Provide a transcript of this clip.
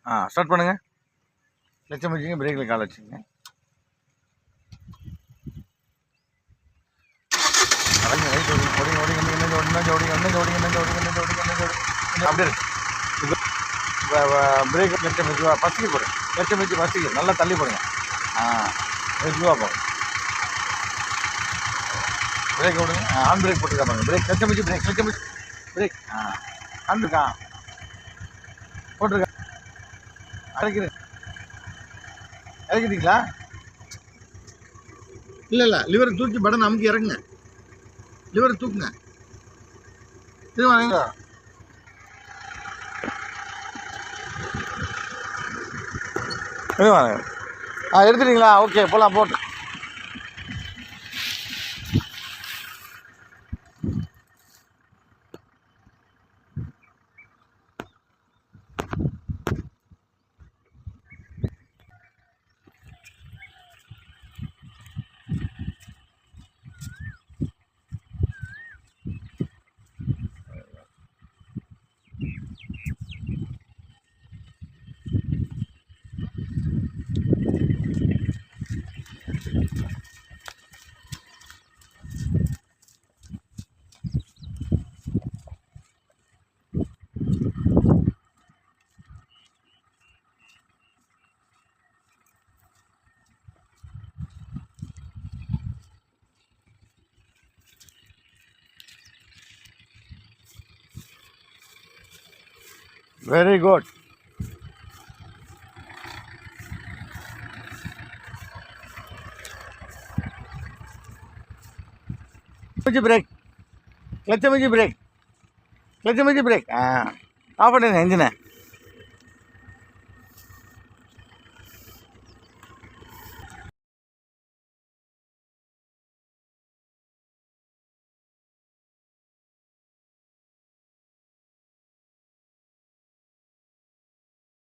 Start பண்ணுங்கள். லட்சம் வச்சுங்க, பிரேக்கில் கால் வச்சுங்க. அடங்க ரைட் ஓடிங்க ஓடிங்க ஓடிங்க என்ன ஓடிங்க ஓடிங்க என்ன ஓடிங்க என்ன ஓடிங்க என்ன ஓடிங்க என்ன ஓடிங்க அப்படியே இருக்கு. பிரேக் லட்சம் மெதுவாக ஃபஸ்ட்டுக்கு போடுங்க. லட்சம் வச்சு ஃபஸ்ட்டுக்கு நல்லா தள்ளி போடுங்க. மெதுவாக போடுங்க. பிரேக் விடுங்க. ஹாண்ட் பிரேக் போட்டுருக்கா பாருங்க. பிரேக் லட்சம் வச்சு பிரேக் லட்சம் வச்சு பிரேக் ஹாண்ட் இருக்கா போட்டிருக்கா. இறக்கிட்டீங்களா? இல்லை லிவரை தூக்கி பட்டன் அமுக்கி இறங்குங்க. லிவரை தூக்குங்க. இது வாங்க. இது வாங்க. எடுத்துட்டீங்களா? ஓகே போகலாம். போட்டு வெரி குட். பிரேக் கிளச்சை வச்சு பிரேக் கிளச்சை வச்சு பிரேக் ஆஃப் பண்ணுங்க இன்ஜினை.